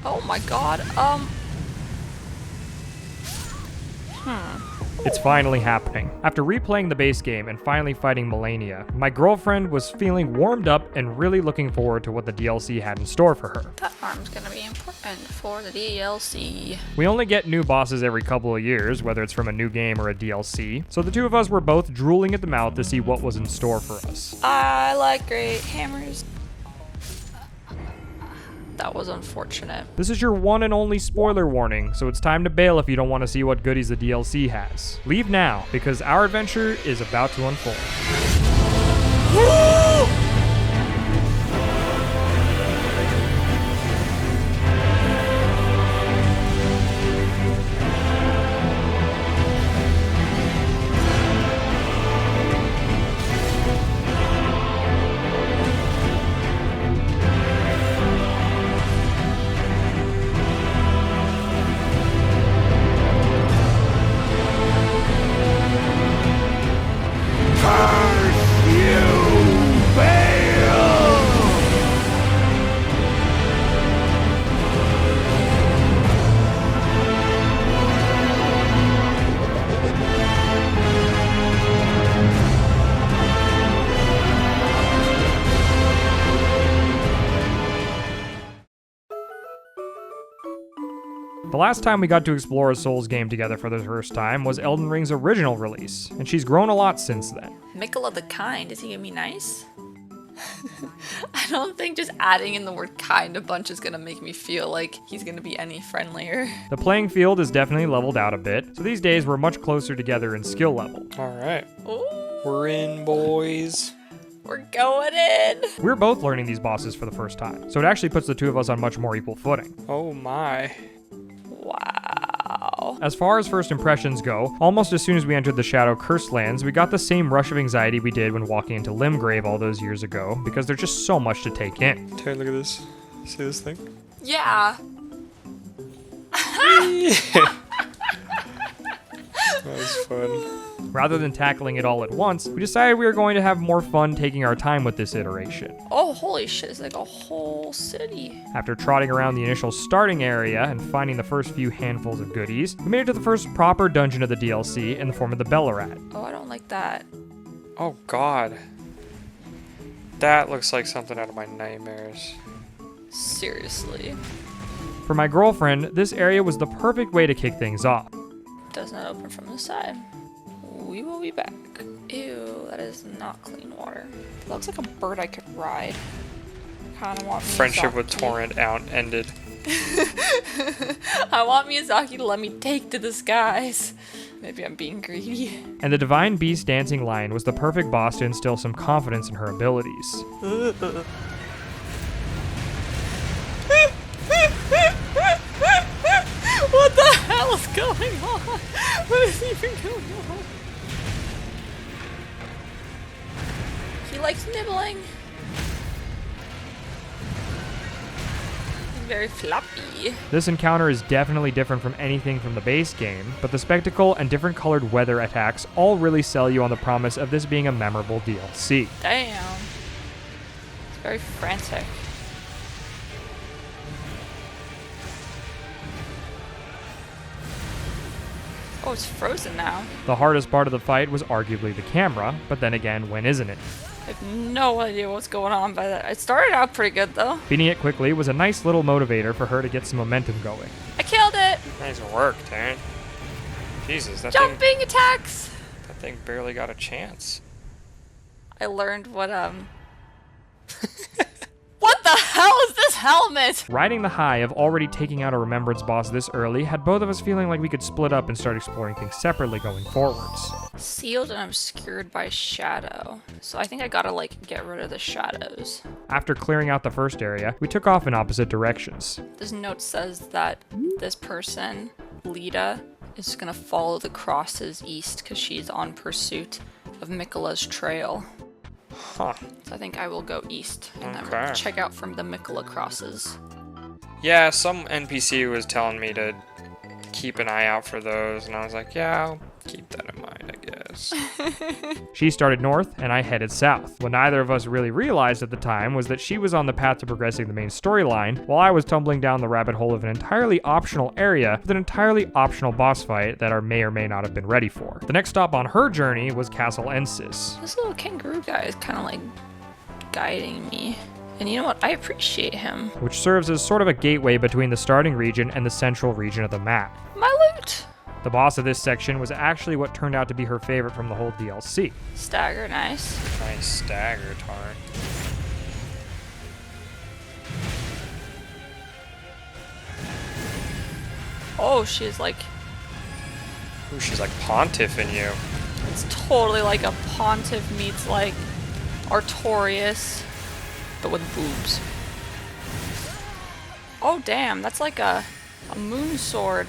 Oh my god, It's finally happening. After replaying the base game and finally fighting Malenia, my girlfriend was feeling warmed up and really looking forward to what the DLC had in store for her. That arm's gonna be important for the DLC. We only get new bosses every couple of years, whether it's from a new game or a DLC, so the two of us were both drooling at the mouth to see what was in store for us. I like great hammers. That was unfortunate. This is your one and only spoiler warning, so it's time to bail if you don't want to see what goodies the DLC has. Leave now, because our adventure is about to unfold. The last time we got to explore a Souls game together for the first time was Elden Ring's original release, and she's grown a lot since then. Mikola the Kind, is he gonna be nice? I don't think just adding in the word kind a bunch is gonna make me feel like he's gonna be any friendlier. The playing field is definitely leveled out a bit, so these days we're much closer together in skill level. Alright. Ooh, We're in, boys. we're going in! We're both learning these bosses for the first time, so it actually puts the two of us on much more equal footing. Oh my. Wow. As far as first impressions go, almost as soon as we entered the Shadow Cursed Lands, we got the same rush of anxiety we did when walking into Limgrave all those years ago, because there's just so much to take in. Terry, look at this. See this thing? Yeah. That was fun. Rather than tackling it all at once, we decided we were going to have more fun taking our time with this iteration. Oh, holy shit, it's like a whole city. After trotting around the initial starting area and finding the first few handfuls of goodies, we made it to the first proper dungeon of the DLC in the form of the Bayle. Oh, I don't like that. Oh god. That looks like something out of my nightmares. Seriously. For my girlfriend, this area was the perfect way to kick things off. Does not open from the side. We will be back. Ew, that is not clean water. It looks like a bird I could ride. Kinda want Miyazaki. Friendship with Torrent out ended. I want Miyazaki to let me take to the skies. Maybe I'm being greedy. And the Divine Beast Dancing Lion was the perfect boss to instill some confidence in her abilities. What the hell is going on? What is even going on? He likes nibbling. He's very floppy. This encounter is definitely different from anything from the base game, but the spectacle and different colored weather attacks all really sell you on the promise of this being a memorable DLC. Damn. It's very frantic. Oh, it's frozen now. The hardest part of the fight was arguably the camera, but then again, when isn't it? I have no idea what's going on by that. It started out pretty good though. Beating it quickly was a nice little motivator for her to get some momentum going. I killed it! Nice work, Taryn. Jesus, that Jumping attacks! thing barely got a chance. I learned what What the hell is this helmet? Riding the high of already taking out a remembrance boss this early had both of us feeling like we could split up and start exploring things separately going forwards. Sealed and obscured by shadow. So I think I gotta like get rid of the shadows. After clearing out the first area, we took off in opposite directions. This note says that this person, Lita, is gonna follow the crosses east because she's on pursuit of Mikola's trail. Huh. So I think I will go east and Okay. then check out from the Mikola crosses. Yeah, some NPC was telling me to keep an eye out for those, and I was like, yeah, I'll keep that in mind, I guess. boss. She started north, and I headed south. What neither of us really realized at the time was that she was on the path to progressing the main storyline, while I was tumbling down the rabbit hole of an entirely optional area with an entirely optional boss fight that I may or may not have been ready for. The next stop on her journey was Castle Ensis. This little kangaroo guy is kind of like guiding me. And you know what? I appreciate him. Which serves as sort of a gateway between the starting region and the central region of the map. My loot! The boss of this section was actually what turned out to be her favorite from the whole DLC. Stagger, nice. Nice stagger, Tar. Oh, she's like... Ooh, she's like pontiffing you. It's totally like a pontiff meets like Artorias, but with boobs. Oh damn, that's like a moon sword.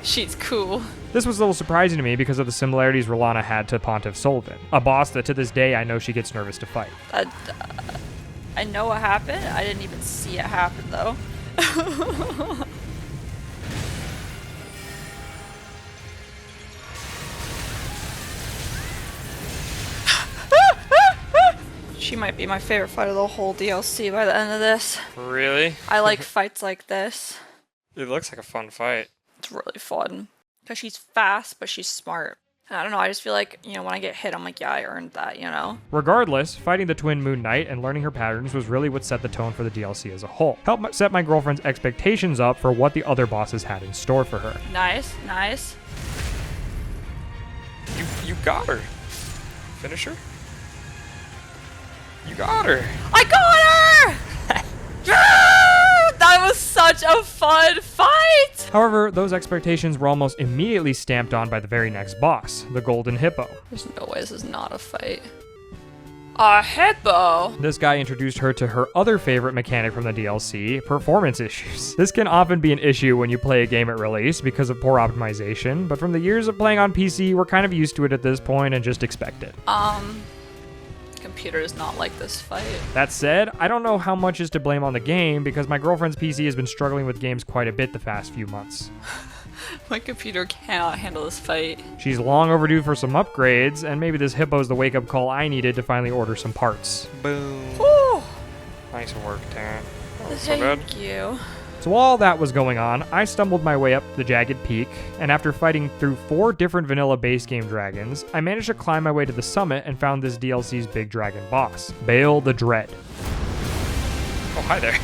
She's cool. This was a little surprising to me because of the similarities Rolana had to Pontiff Sullivan, a boss that to this day I know she gets nervous to fight. I know what happened. I didn't even see it happen though. She might be my favorite fight of the whole DLC by the end of this. Really? I like fights like this. It looks like a fun fight. It's really fun. Because she's fast, but she's smart. And I don't know, I just feel like, you know, when I get hit, I'm like, yeah, I earned that, you know? Regardless, fighting the Twin Moon Knight and learning her patterns was really what set the tone for the DLC as a whole. Helped set my girlfriend's expectations up for what the other bosses had in store for her. Nice, nice. You got her. Finish her? You got her. I got her! That was such a fun fight! However, those expectations were almost immediately stamped on by the very next boss, the Golden Hippo. There's no way this is not a fight. A hippo! This guy introduced her to her other favorite mechanic from the DLC, performance issues. This can often be an issue when you play a game at release because of poor optimization, but from the years of playing on PC, we're kind of used to it at this point and just expect it. Computer does not like this fight. That said, I don't know how much is to blame on the game because my girlfriend's PC has been struggling with games quite a bit the past few months. My computer cannot handle this fight. She's long overdue for some upgrades, and maybe this hippo's the wake-up call I needed to finally order some parts. Boom. Whew. Nice work, Taryn. Oh, so good. Thank you. So while all that was going on, I stumbled my way up the jagged peak, and after fighting through 4 different vanilla base game dragons, I managed to climb my way to the summit and found this DLC's big dragon boss, Bayle the Dread. Oh, hi there.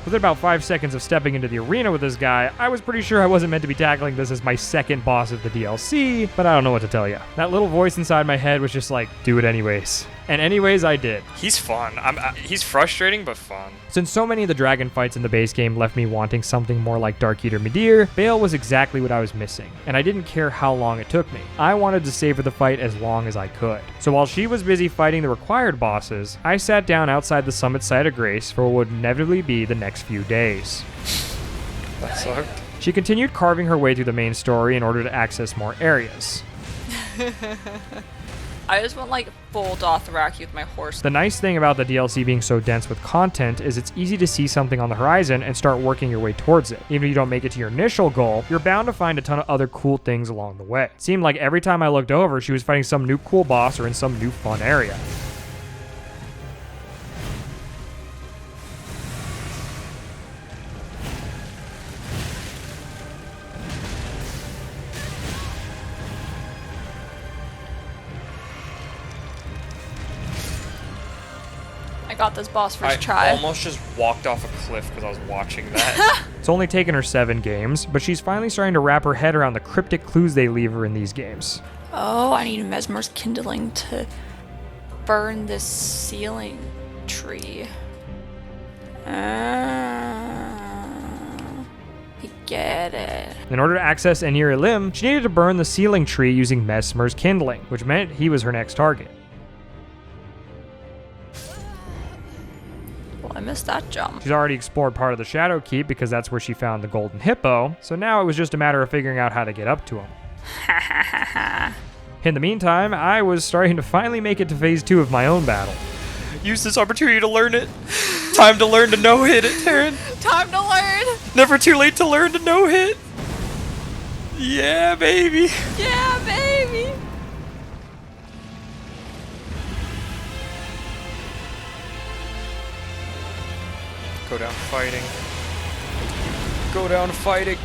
Within about 5 seconds of stepping into the arena with this guy, I was pretty sure I wasn't meant to be tackling this as my second boss of the DLC, but I don't know what to tell you. That little voice inside my head was just like, do it anyways. And anyways, I did. He's fun. He's frustrating, but fun. Since so many of the dragon fights in the base game left me wanting something more like Dark Eater Midir, Bayle was exactly what I was missing, and I didn't care how long it took me. I wanted to savor the fight as long as I could. So while she was busy fighting the required bosses, I sat down outside the summit site of Grace for what would inevitably be the next few days. That sucked. She continued carving her way through the main story in order to access more areas. I just went like full Dothraki with my horse. The nice thing about the DLC being so dense with content is it's easy to see something on the horizon and start working your way towards it. Even if you don't make it to your initial goal, you're bound to find a ton of other cool things along the way. It seemed like every time I looked over, she was fighting some new cool boss or in some new fun area. I got this boss first I try. almost just walked off a cliff because I was watching that. It's only taken her 7 games, but she's finally starting to wrap her head around the cryptic clues they leave her in these games. Oh, I need Mesmer's kindling to burn this ceiling tree. I get it. In order to access Anir Elim, she needed to burn the ceiling tree using Mesmer's kindling, which meant he was her next target. Well, I missed that jump. She's already explored part of the Shadow Keep because that's where she found the Golden Hippo, so now it was just a matter of figuring out how to get up to him. In the meantime, I was starting to finally make it to phase 2 of my own battle. Use this opportunity to learn it. Time to learn to no-hit it, Taryn. Time to learn! Never too late to learn to no-hit. Yeah, baby. Yeah, baby! Go down fighting. Go down fighting.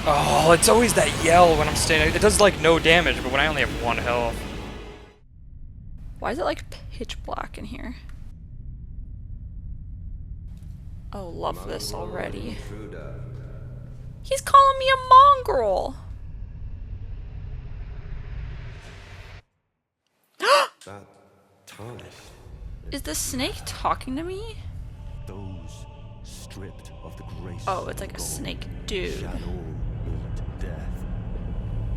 Oh, it's always that yell when I'm standing. It does like no damage, but when I only have 1 health. Why is it like pitch black in here? Oh, love this already. He's calling me a mongrel! That tarnished. Is the snake talking to me? Those stripped of the grace. Oh, it's like a snake dude. Shall all meet death.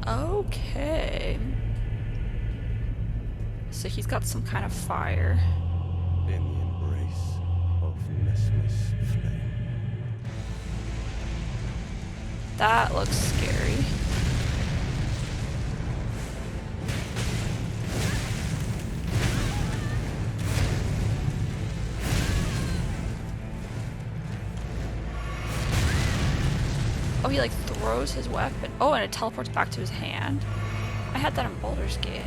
Okay. So he's got some kind of fire. In the embrace of Mesmer's flame. That looks scary. Oh, he like throws his weapon. Oh, and it teleports back to his hand. I had that in Baldur's Gate.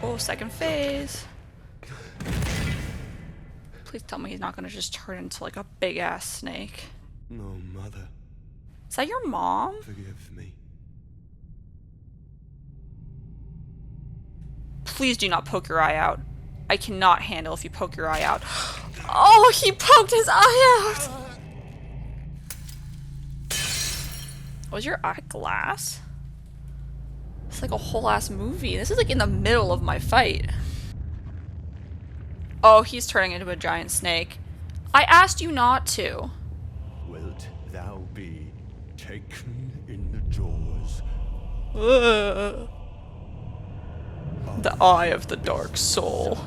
Oh, second phase. Please tell me he's not gonna just turn into like a big ass snake. No, mother, Is that your mom? forgive me. Please do not poke your eye out. I cannot handle if you poke your eye out. Oh, he poked his eye out! Was your eye glass? It's like a whole ass movie. This is like in the middle of my fight. Oh, he's turning into a giant snake. I asked you not to. Wilt thou be taken in the jaws? The eye of the dark soul.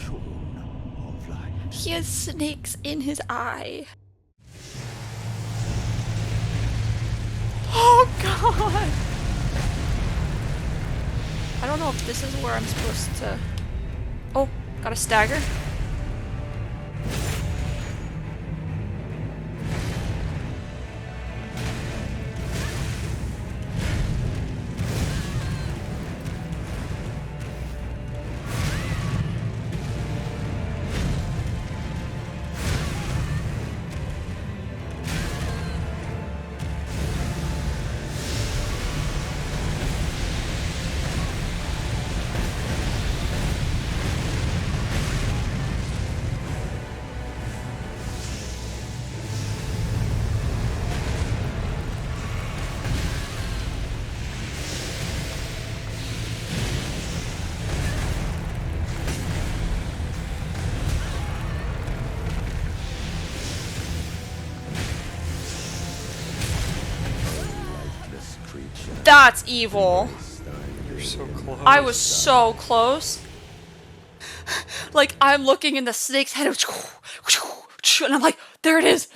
Shorn of light. He has snakes in his eye. Oh god! I don't know if this is where I'm supposed to... Oh, got a stagger. That's evil. You're so close. I was so close. Like, I'm looking in the snake's head, and I'm like, there it is,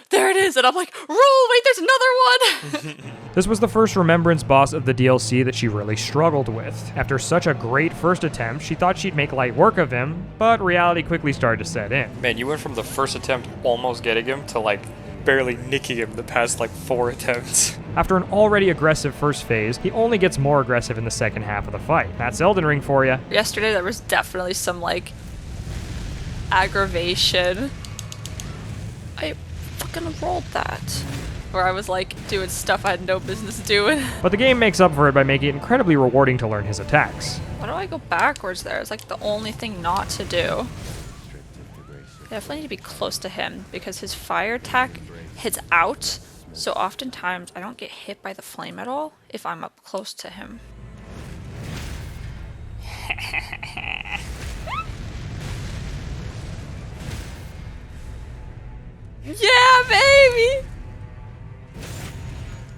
and I'm like, roll, wait, there's another one! This was the first Remembrance boss of the DLC that she really struggled with. After such a great first attempt, she thought she'd make light work of him, but reality quickly started to set in. Man, you went from the first attempt almost getting him to like barely nicking him the past like 4 attempts. After an already aggressive first phase, he only gets more aggressive in the second half of the fight. That's Elden Ring for you. Yesterday, there was definitely some, like, aggravation. I fucking rolled that. where I was like doing stuff I had no business doing. But the game makes up for it by making it incredibly rewarding to learn his attacks. Why do I go backwards there? It's like the only thing not to do. Definitely need to be close to him because his fire attack hits out. So oftentimes I don't get hit by the flame at all if I'm up close to him. Yeah, baby!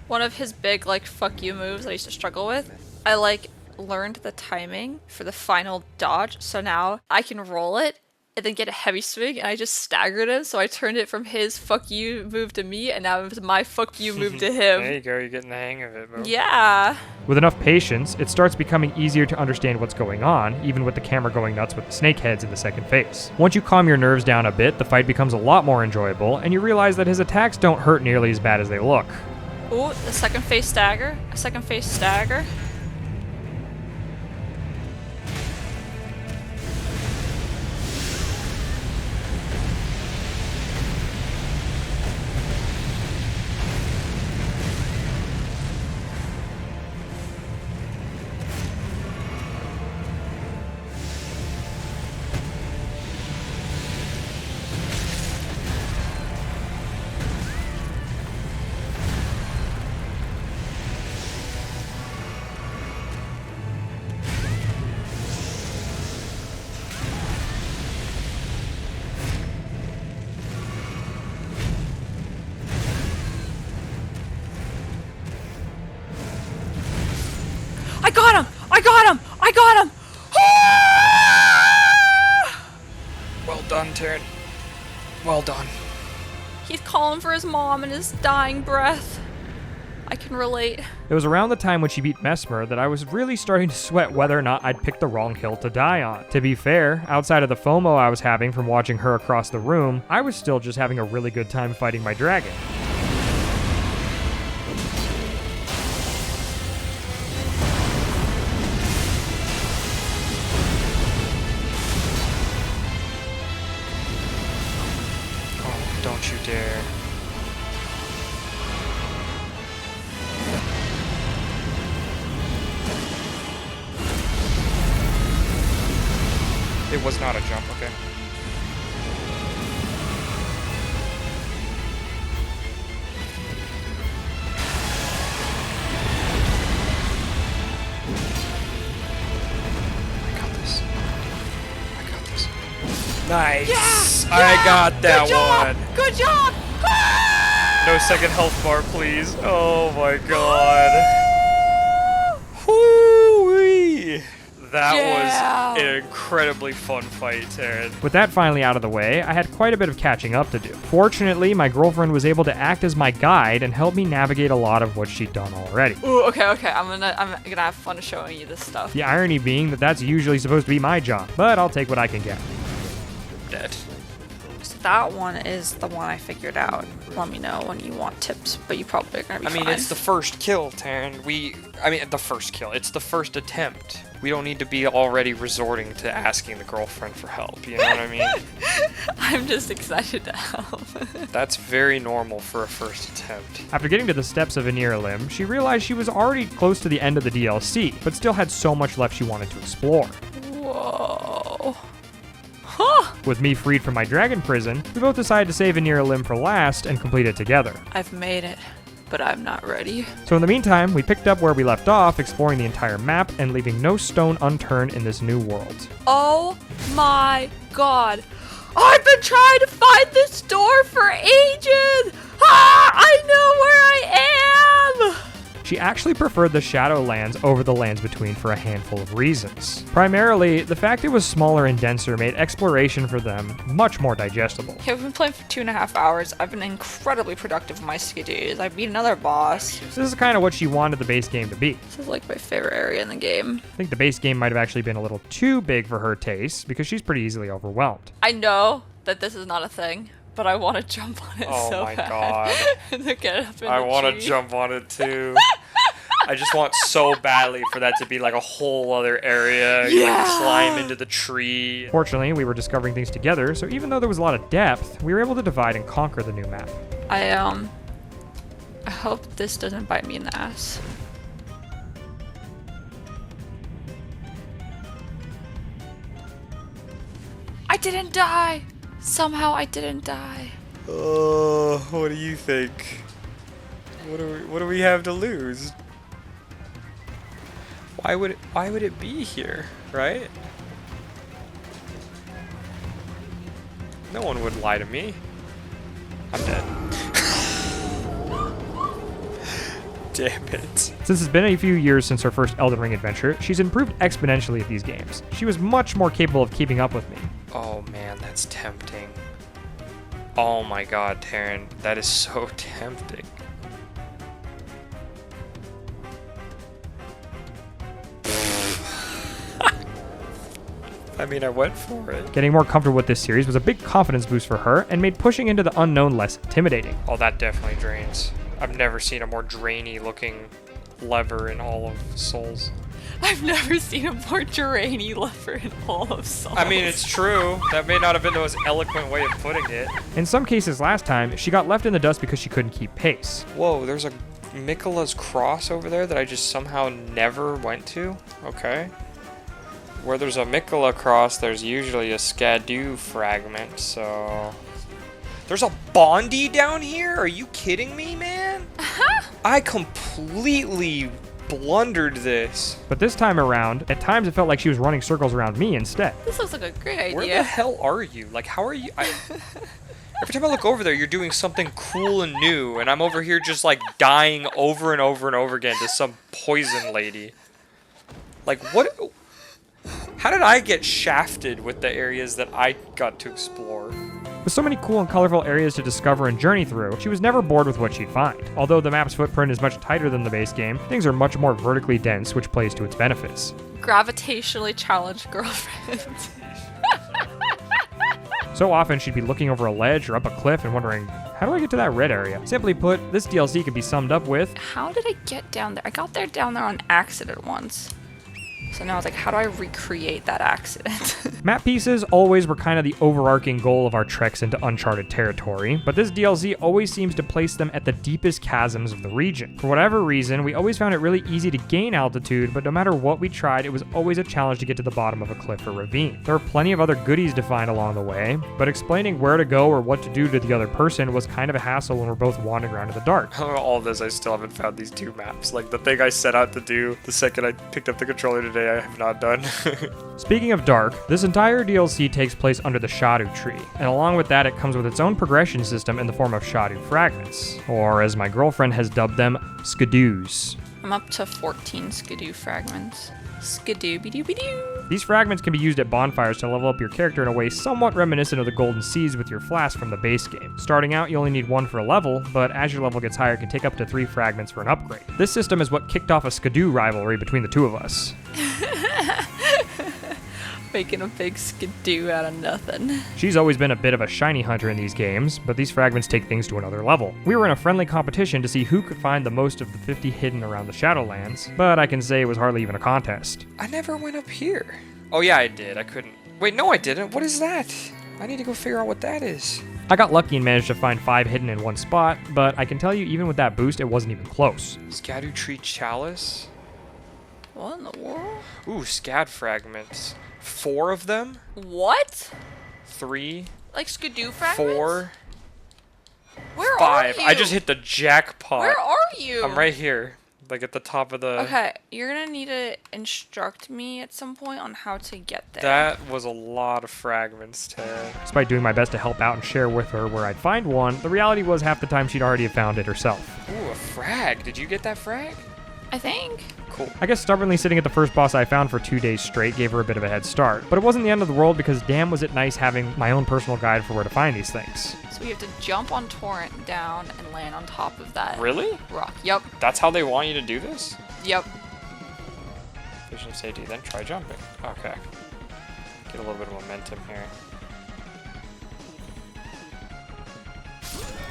One of his big, like, fuck you moves that I used to struggle with, I, like, learned the timing for the final dodge, so now I can roll it and then get a heavy swing, and I just staggered him, so I turned it from his fuck you move to me, and now it was my fuck you move to him. There you go, you're getting the hang of it, bro. Yeah. With enough patience, it starts becoming easier to understand what's going on, even with the camera going nuts with the snake heads in the second phase. Once you calm your nerves down a bit, the fight becomes a lot more enjoyable, and you realize that his attacks don't hurt nearly as bad as they look. Ooh, a second phase stagger. A second phase stagger. I got him! I got him! I got him! Well done, Taryn. Well done. He's calling for his mom in his dying breath. I can relate. It was around the time when she beat Mesmer that I was really starting to sweat whether or not I'd picked the wrong hill to die on. To be fair, outside of the FOMO I was having from watching her across the room, I was still just having a really good time fighting my dragon. Don't you dare. It was not a jump, okay? I got this. I got this. Nice! Yeah! I got that Good job! one! Good job! No second health bar, please. Oh my god. Whoo-wee. That Yeah. was an incredibly fun fight, Taryn. With that finally out of the way, I had quite a bit of catching up to do. Fortunately, my girlfriend was able to act as my guide and help me navigate a lot of what she'd done already. Ooh, okay. I'm gonna have fun showing you this stuff. The irony being that that's usually supposed to be my job, but I'll take what I can get. Dead. So that one is the one I figured out. Let me know when you want tips, but you probably are gonna be I mean, fine. it's the first kill, Taryn. The first kill. It's the first attempt. We don't need to be already resorting to asking the girlfriend for help, you know what I mean? I'm just excited to help. That's very normal for a first attempt. After getting to the steps of Veneer Limb, she realized she was already close to the end of the DLC, but still had so much left she wanted to explore. Whoa. Huh. With me freed from my dragon prison, we both decided to save Veneer Limb for last and complete it together. I've made it, but I'm not ready. So in the meantime, we picked up where we left off, exploring the entire map and leaving no stone unturned in this new world. Oh my god. I've been trying to find this door for ages! I know where I am! She actually preferred the Shadowlands over the Lands Between for a handful of reasons. Primarily, the fact it was smaller and denser made exploration for them much more digestible. Okay, we've been playing for 2.5 hours. I've been incredibly productive with my skiddies. I beat another boss. This is kind of what she wanted the base game to be. This is like my favorite area in the game. I think the base game might have actually been a little too big for her taste, because she's pretty easily overwhelmed. I know that this is not a thing, but I want to jump on it Oh so my bad. god. To get up in I the want to tree. jump on it too. I just want so badly for that to be like a whole other area. You like Yeah. climb into the tree. Fortunately, we were discovering things together, so even though there was a lot of depth, we were able to divide and conquer the new map. I I hope this doesn't bite me in the ass. I didn't die! Somehow I didn't die. Oh, what do you think? What do we have to lose? Why would it be here, right? No one would lie to me. I'm dead. Damn it. Since it's been a few years since her first Elden Ring adventure, she's improved exponentially at these games. She was much more capable of keeping up with me. Oh man, that's tempting. Oh my god, Taryn, that is so tempting. I mean, I went for it. Getting more comfortable with this series was a big confidence boost for her and made pushing into the unknown less intimidating. Oh, that definitely drains. I've never seen a more drainy looking lever in all of Souls. I've never seen a more drainy lever in all of Souls. I mean, it's true. That may not have been the most eloquent way of putting it. In some cases last time, she got left in the dust because she couldn't keep pace. Whoa, there's a Miquella's cross over there that I just somehow never went to? Okay. Where there's a Miquella cross, there's usually a Skadu fragment, so... There's a Bondi down here? Are you kidding me, man? I completely blundered this. But this time around, at times it felt like she was running circles around me instead. This looks like a great idea. Where the hell are you? Like, how are you? Every time I look over there, you're doing something cool and new, and I'm over here just, like, dying over and over and over again to some poison lady. Like, what? How did I get shafted with the areas that I got to explore? With so many cool and colorful areas to discover and journey through, she was never bored with what she'd find. Although the map's footprint is much tighter than the base game, things are much more vertically dense, which plays to its benefits. Gravitationally challenged girlfriend. So often she'd be looking over a ledge or up a cliff and wondering, how do I get to that red area? Simply put, this DLC could be summed up with, How did I get down there? I got down there on accident once. So now I was like, how do I recreate that accident? map pieces always were kind of the overarching goal of our treks into uncharted territory, but this DLC always seems to place them at the deepest chasms of the region. For whatever reason, we always found it really easy to gain altitude, but no matter what we tried, it was always a challenge to get to the bottom of a cliff or ravine. There were plenty of other goodies to find along the way, but explaining where to go or what to do to the other person was kind of a hassle when we're both wandering around in the dark. All this, I still haven't found these two maps. Like, the thing I set out to do the second I picked up the controller today, I have not done. Speaking of dark, this entire DLC takes place under the Erdtree, and along with that it comes with its own progression system in the form of Shadow fragments, or as my girlfriend has dubbed them, Skadoos. I'm up to 14 Skidoo fragments. Skidoo-be-doo-be-doo. These fragments can be used at bonfires to level up your character in a way somewhat reminiscent of the Golden Seas with your flask from the base game. Starting out, you only need one for a level, but as your level gets higher, it can take up to 3 fragments for an upgrade. This system is what kicked off a Skidoo rivalry between the two of us. Making a big skidoo out of nothing. She's always been a bit of a shiny hunter in these games, but these fragments take things to another level. We were in a friendly competition to see who could find the most of the 50 hidden around the Shadowlands, but I can say it was hardly even a contest. I never went up here. Oh yeah, I did. I couldn't. Wait, no I didn't. What is that? I need to go figure out what that is. I got lucky and managed to find 5 hidden in one spot, but I can tell you even with that boost, it wasn't even close. Skadu tree chalice? What in the world? Ooh, scad fragments. 4 of them? What? 3, Like skidoo fragments? 4, Where 5. are you? I just hit the jackpot. Where are you? I'm right here. Like at the top of the... Okay, you're gonna need to instruct me at some point on how to get there. That was a lot of fragments, Ted. Despite doing my best to help out and share with her where I'd find one, the reality was half the time she'd already have found it herself. Ooh, a frag. Did you get that frag? I think. Cool. I guess stubbornly sitting at the first boss I found for 2 days straight gave her a bit of a head start, but it wasn't the end of the world because damn was it nice having my own personal guide for where to find these things. So we have to jump on Torrent down and land on top of that Really? rock. Yep. That's how they want you to do this? Yep. Vision safety, then try jumping. Okay. Get a little bit of momentum here.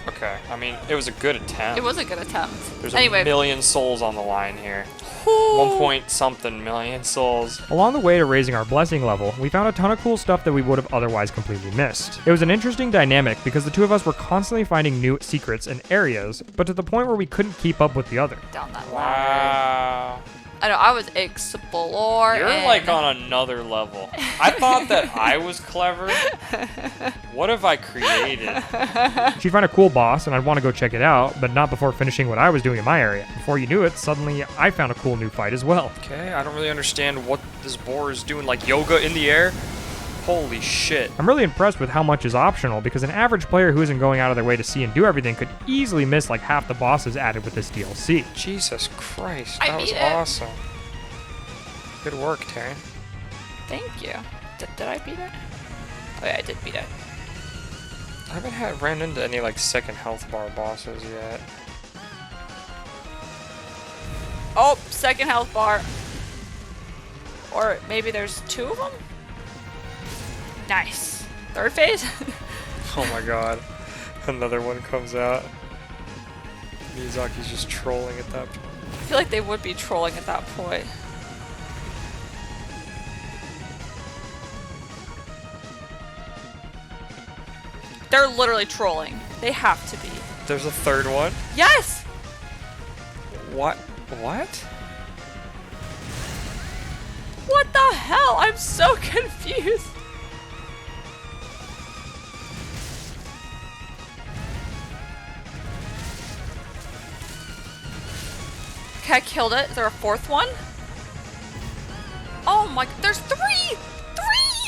Okay, I mean, it was a good attempt. It was a good attempt. There's anyway, a million souls on the line here. 1 point something million souls. Along the way to raising our blessing level, we found a ton of cool stuff that we would have otherwise completely missed. It was an interesting dynamic because the two of us were constantly finding new secrets and areas, but to the point where we couldn't keep up with the other. Down that ladder. Wow. I know, I was explore. You're like on another level. I thought that I was clever. What have I created? She'd find a cool boss, and I'd want to go check it out, but not before finishing what I was doing in my area. Before you knew it, suddenly I found a cool new fight as well. Okay, I don't really understand what this boar is doing, like yoga in the air. Holy shit. I'm really impressed with how much is optional, because an average player who isn't going out of their way to see and do everything could easily miss like half the bosses added with this DLC. Jesus Christ, I that was beat it. awesome. Good work, Taryn. Thank you. Did I beat it? Oh yeah, I did beat it. I haven't ran into any like second health bar bosses yet. Oh, second health bar. Or maybe there's 2 of them? Nice. Third phase? Oh my god. Another one comes out. Miyazaki's just trolling at that point. I feel like they would be trolling at that point. They're literally trolling. They have to be. There's a third one? Yes! What? What? What the hell? I'm so confused. Okay, I killed it. Is there a 4th one? Oh my, there's 3!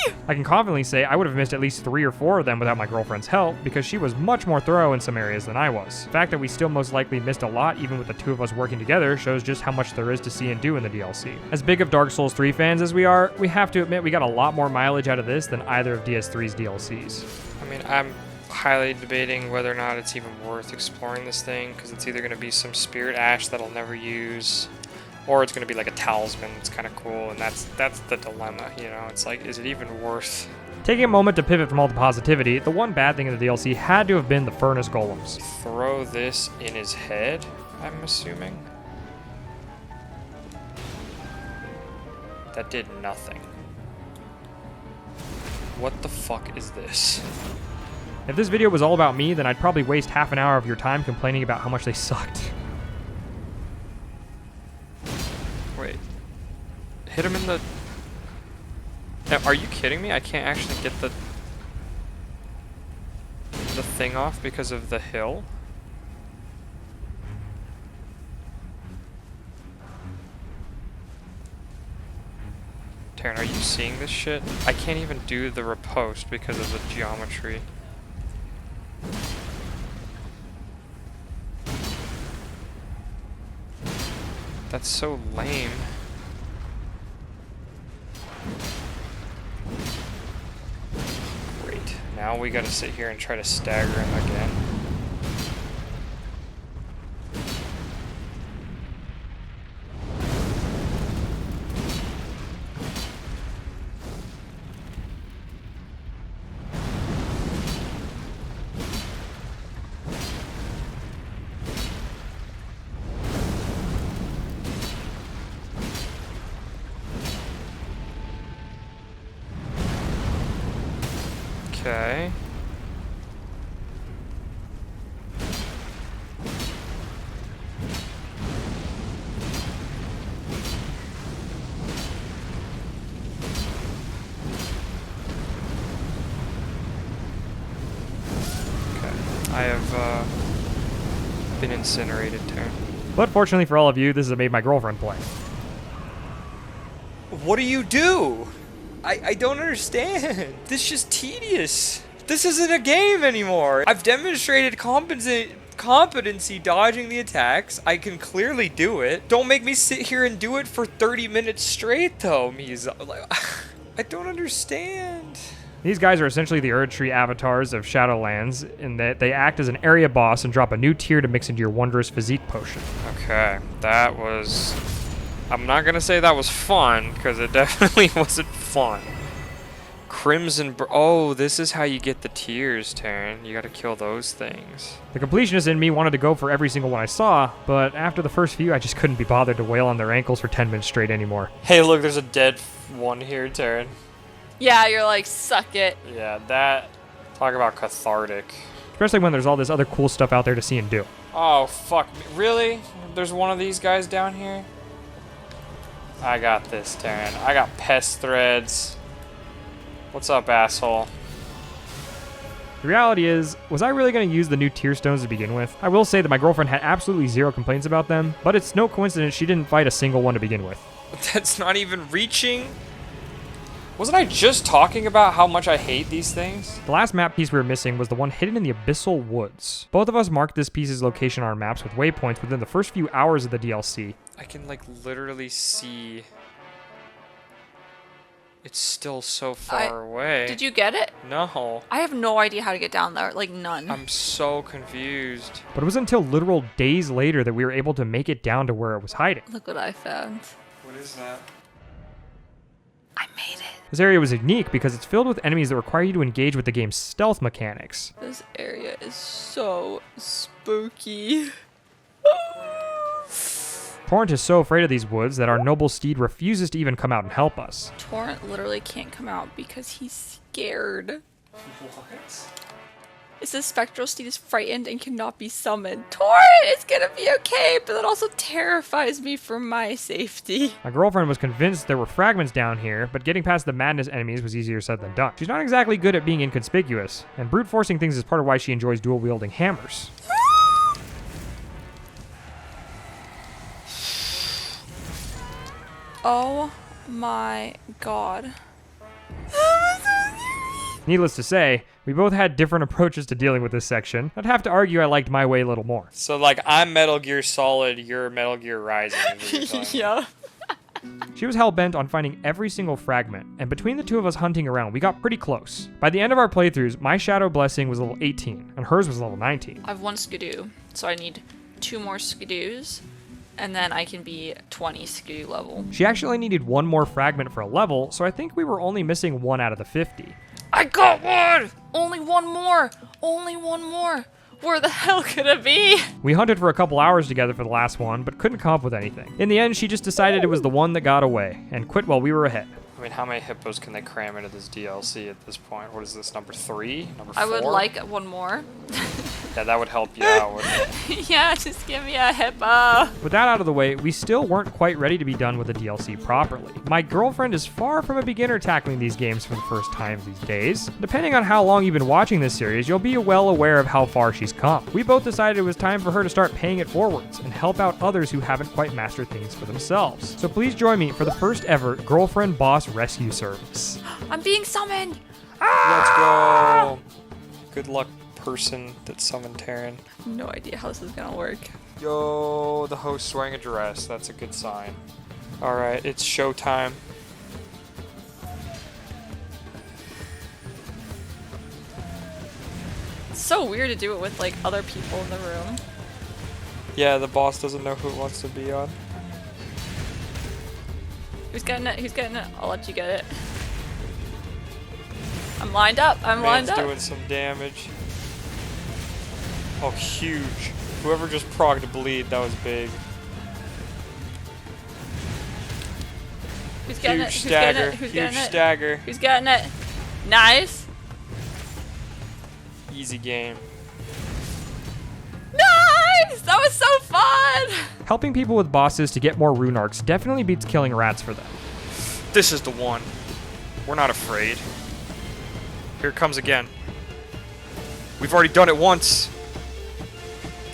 3! I can confidently say I would have missed at least 3 or 4 of them without my girlfriend's help, because she was much more thorough in some areas than I was. The fact that we still most likely missed a lot even with the two of us working together shows just how much there is to see and do in the DLC. As big of Dark Souls 3 fans as we are, we have to admit we got a lot more mileage out of this than either of DS3's DLCs. I mean, I'm highly debating whether or not it's even worth exploring this thing, because it's either going to be some spirit ash that I'll never use, or it's going to be like a talisman. It's kind of cool, and that's the dilemma, you know? It's like, is it even worth... Taking a moment to pivot from all the positivity, the one bad thing in the DLC had to have been the furnace golems. Throw this in his head, I'm assuming? That did nothing. What the fuck is this? If this video was all about me, then I'd probably waste half an hour of your time complaining about how much they sucked. Wait. Hit him in the... Now, are you kidding me? I can't actually get the thing off because of the hill? Taryn, are you seeing this shit? I can't even do the riposte because of the geometry. That's so lame. Great. Now we gotta sit here and try to stagger him again. Okay. I have been incinerated, Taryn. But fortunately for all of you, this has made my girlfriend play. What do you do? I don't understand. This is just tedious. This isn't a game anymore. I've demonstrated competency dodging the attacks. I can clearly do it. Don't make me sit here and do it for 30 minutes straight, though, I don't understand. These guys are essentially the Erdtree avatars of Shadowlands in that they act as an area boss and drop a new tier to mix into your wondrous physique potion. Okay, that was... I'm not gonna say that was fun, because it definitely wasn't fun. Oh, this is how you get the tears, Taryn. You gotta kill those things. The completionist in me wanted to go for every single one I saw, but after the first few, I just couldn't be bothered to wail on their ankles for 10 minutes straight anymore. Hey, look, there's a dead one here, Taryn. Yeah, you're like, suck it. Yeah, that... Talk about cathartic. Especially when there's all this other cool stuff out there to see and do. Oh, fuck me. Really? There's one of these guys down here? I got this, Taryn. I got pest threads. What's up, asshole? The reality is, was I really going to use the new tear stones to begin with? I will say that my girlfriend had absolutely zero complaints about them, but it's no coincidence she didn't fight a single one to begin with. That's not even reaching. Wasn't I just talking about how much I hate these things? The last map piece we were missing was the one hidden in the Abyssal Woods. Both of us marked this piece's location on our maps with waypoints within the first few hours of the DLC. I can, like, literally see... It's still so far away. Did you get it? No. I have no idea how to get down there. Like, none. I'm so confused. But it was until literal days later that we were able to make it down to where it was hiding. Look what I found. What is that? I made it. This area was unique because it's filled with enemies that require you to engage with the game's stealth mechanics. This area is so spooky. Torrent is so afraid of these woods that our noble steed refuses to even come out and help us. Torrent literally can't come out because he's scared. What? It says Spectral Steed is frightened and cannot be summoned. Torrent is gonna be okay, but that also terrifies me for my safety. My girlfriend was convinced there were fragments down here, but getting past the madness enemies was easier said than done. She's not exactly good at being inconspicuous, and brute forcing things is part of why she enjoys dual wielding hammers. Oh my god. Needless to say, we both had different approaches to dealing with this section. I'd have to argue I liked my way a little more. So, like, I'm Metal Gear Solid, you're Metal Gear Rising. Yeah. She was hell-bent on finding every single fragment, and between the two of us hunting around, we got pretty close. By the end of our playthroughs, my Shadow Blessing was level 18, and hers was level 19. I have one skidoo, so I need 2 more skidoos, and then I can be 20 skidoo level. She actually needed one more fragment for a level, so I think we were only missing 1 out of the 50. I got one! Only one more! Only one more! Where the hell could it be? We hunted for a couple hours together for the last one, but couldn't come up with anything. In the end, she just decided it was the one that got away, and quit while we were ahead. I mean, how many hippos can they cram into this DLC at this point? What is this, number 3? Number 4? I would like one more. Yeah, that would help you out, wouldn't it? Yeah, just give me a hippo. With that out of the way, we still weren't quite ready to be done with the DLC properly. My girlfriend is far from a beginner tackling these games for the first time these days. Depending on how long you've been watching this series, you'll be well aware of how far she's come. We both decided it was time for her to start paying it forwards and help out others who haven't quite mastered things for themselves. So please join me for the first ever Girlfriend Boss Rescue Service. I'm being summoned. Let's go! Good luck, person that summoned Taryn. No idea how this is gonna work. Yo, the host's wearing a dress. That's a good sign. Alright, it's showtime. It's so weird to do it with like other people in the room. Yeah, the boss doesn't know who it wants to be on. Who's getting it? Who's getting it? I'll let you get it. I'm lined up. I'm lined Man's up. doing some damage. Oh, huge. Whoever just progged a bleed, that was big. Who's getting it? Huge Who's getting stagger. it? Who's Huge getting it? stagger. Who's getting it? Nice. Easy game. Nice! That was so fun! Helping people with bosses to get more rune arcs definitely beats killing rats for them. This is the one. We're not afraid. Here it comes again. We've already done it once.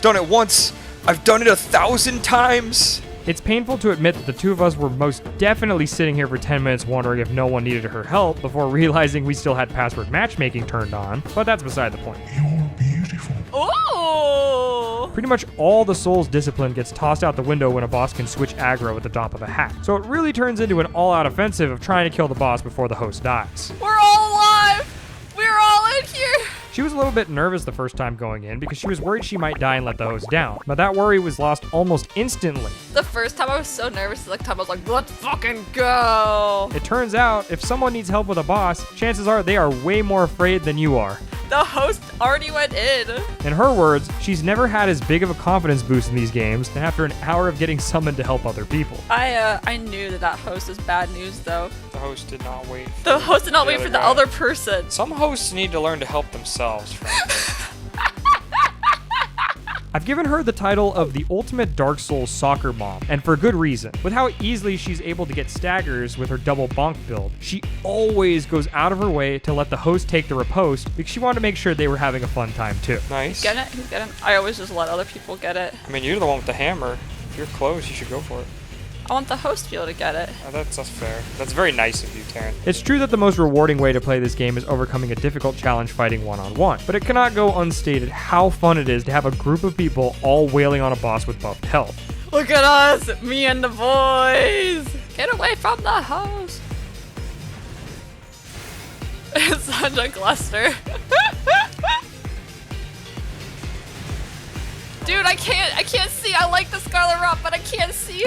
Done it once. I've done it 1,000 times. It's painful to admit that the two of us were most definitely sitting here for 10 minutes wondering if no one needed her help before realizing we still had password matchmaking turned on, but that's beside the point. You're beautiful. Ooh! Pretty much all the soul's discipline gets tossed out the window when a boss can switch aggro at the drop of a hat. So it really turns into an all-out offensive of trying to kill the boss before the host dies. We're all alive! We're all in here! She was a little bit nervous the first time going in because she was worried she might die and let the host down, but that worry was lost almost instantly. The first time I was so nervous, the time I was like, let's fucking go. It turns out, if someone needs help with a boss, chances are they are way more afraid than you are. The host already went in. In her words, she's never had as big of a confidence boost in these games than after an hour of getting summoned to help other people. I knew that host was bad news though. The host did not wait. The host did not wait for the guy. other person. Some hosts need to learn to help themselves, frankly. I've given her the title of the ultimate Dark Souls soccer mom, and for good reason. With how easily she's able to get staggers with her double bonk build, she always goes out of her way to let the host take the riposte because she wanted to make sure they were having a fun time too. Nice. Get it? Who's getting? I always just let other people get it. I mean, you're the one with the hammer. If you're close, you should go for it. I want the host to be able to get it. That's fair. That's very nice of you, Taryn. It's true that the most rewarding way to play this game is overcoming a difficult challenge fighting one-on-one, but it cannot go unstated how fun it is to have a group of people all wailing on a boss with buffed health. Look at us, me and the boys. Get away from the host. It's such a cluster. Dude, I can't see. I like the Scarlet Rot, but I can't see.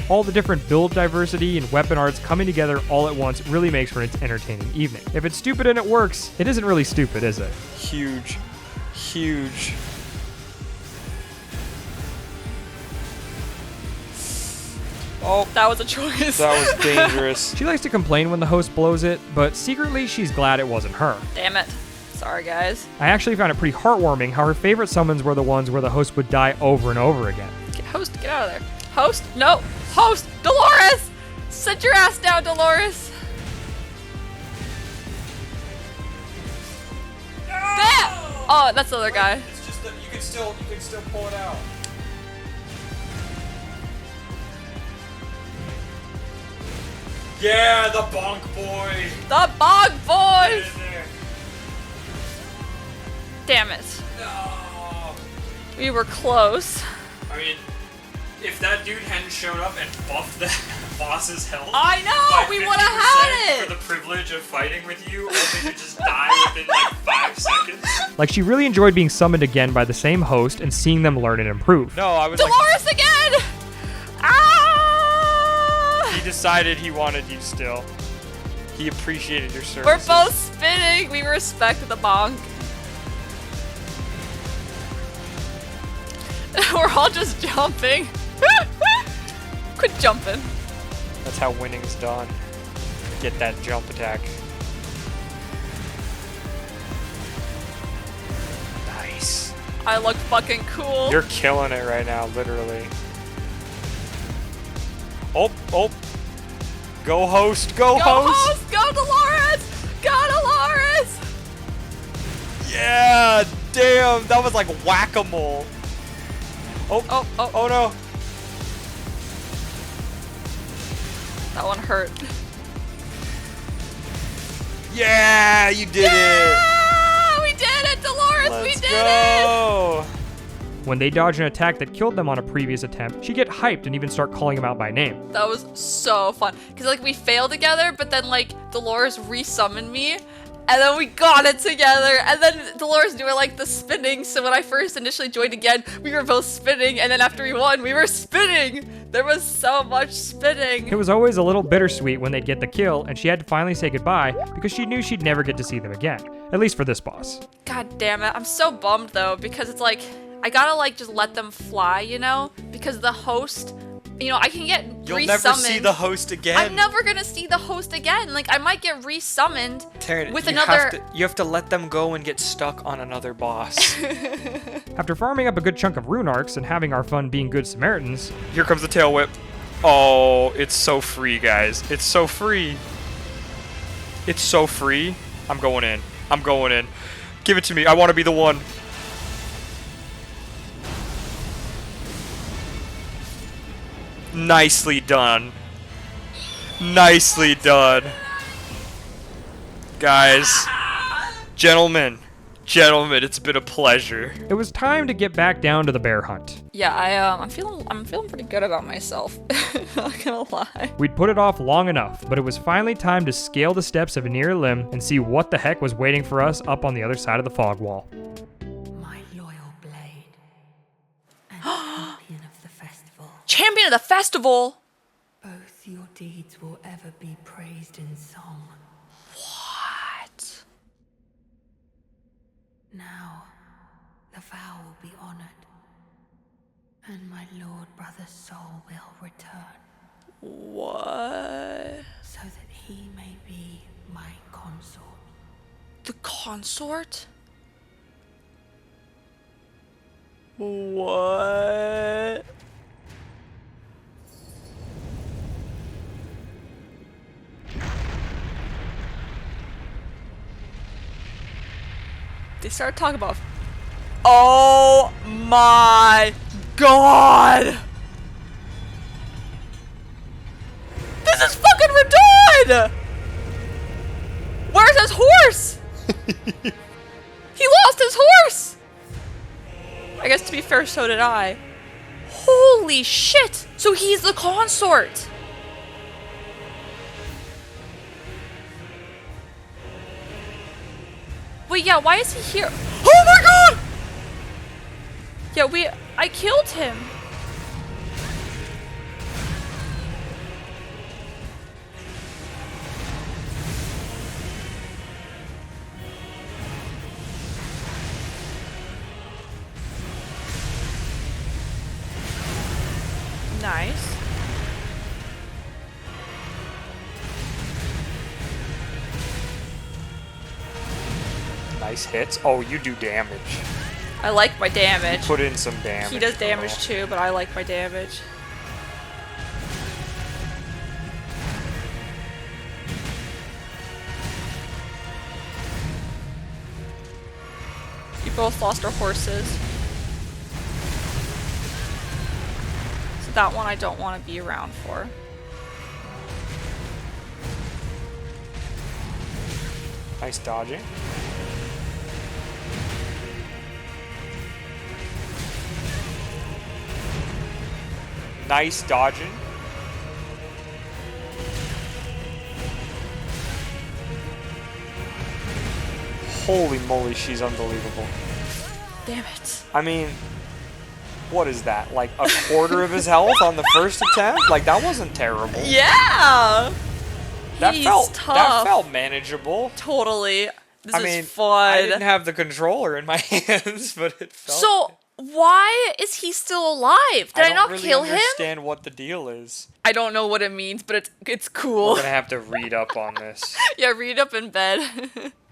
All the different build diversity and weapon arts coming together all at once really makes for an entertaining evening. If it's stupid and it works, it isn't really stupid, is it? Huge. Huge. Oh, That was a choice. that was dangerous. She likes to complain when the host blows it, but secretly she's glad it wasn't her. Damn it. Sorry, guys. I actually found it pretty heartwarming how her favorite summons were the ones where the host would die over and over again. Host, get out of there. Host, no. Host, Dolores. Sit your ass down, Dolores. Damn. Oh, that's the other guy. It's just that you can still pull it out. Yeah, the bonk boy. The Bog Get Boys. in there. Damn it. No. We were close. I mean, if that dude hadn't shown up and buffed the boss's health, I know, by we would have had 50% it. for the privilege of fighting with you, only to just die within like 5 seconds. Like, she really enjoyed being summoned again by the same host and seeing them learn and improve. No, I was Dolores again. Ah! like, he decided he wanted you still. He appreciated your service. We're both spinning. We respect the bonk. We're all just jumping. Quit jumping. That's how winning's done. Get that jump attack. Nice. I look fucking cool. You're killing it right now, literally. Oh. Go host, go host. Go Dolores! Go Dolores! Yeah, damn, that was like whack-a-mole. Oh no. That one hurt. Yeah, you did it. Yeah! We did it, Dolores! We Let's did it! go. When they dodge an attack that killed them on a previous attempt, she'd get hyped and even start calling them out by name. That was so fun. Because, like, we failed together, but then, like, Dolores resummoned me. And then we got it together. And then Dolores doing, like, the spinning. So when I first initially joined again, we were both spinning. And then after we won, we were spinning. There was so much spinning. It was always a little bittersweet when they'd get the kill, and she had to finally say goodbye because she knew she'd never get to see them again. At least for this boss. God damn it. I'm so bummed, though, because it's like, I gotta, like, just let them fly, you know? Because the host, you know, I can get You'll resummoned. never see the host again. I'm never gonna see the host again. Like, I might get resummoned Taryn, with you another... you have to let them go and get stuck on another boss. After farming up a good chunk of rune arcs and having our fun being good Samaritans, Here comes the tail whip. Oh, it's so free, guys. It's so free. It's so free. I'm going in. I'm going in. Give it to me. I want to be the one. Nicely done. Nicely done. Guys. Gentlemen. Gentlemen, it's been a pleasure. It was time to get back down to the bear hunt. Yeah, I'm feeling pretty good about myself. Not gonna lie. We'd put it off long enough, but it was finally time to scale the steps of Near Limb and see what the heck was waiting for us up on the other side of the fog wall. My loyal blade and champion of the festival. Champion of the festival! Both your deeds will ever be praised in song. What? Now, the vow will be honored, and my lord brother's soul will return, What? so that he may be my consort. The consort? What? They started talking about. Oh my god! This is fucking Radon! Where's his horse? He lost his horse! I guess to be fair, so did I. Holy shit! So he's the consort! Wait, yeah, why is he here? Oh my god! Yeah, I killed him. Nice. Nice hits. Oh, you do damage. I like my damage. Put in some damage. He does damage girl. too, but I like my damage. You both lost our horses. So that one I don't want to be around for. Nice dodging. Nice dodging. Holy moly, she's unbelievable. Damn it. I mean, what is that? Like a quarter of his health on the first attempt? Like that wasn't terrible. Yeah! That He's felt tough. that felt manageable. Totally. This I mean, is fun. I didn't have the controller in my hands, but it felt. So, why is he still alive? Did I, don't not really kill him? understand what the deal is. I don't know what it means, but it's cool. We're gonna have to read up on this. Yeah, read up in bed.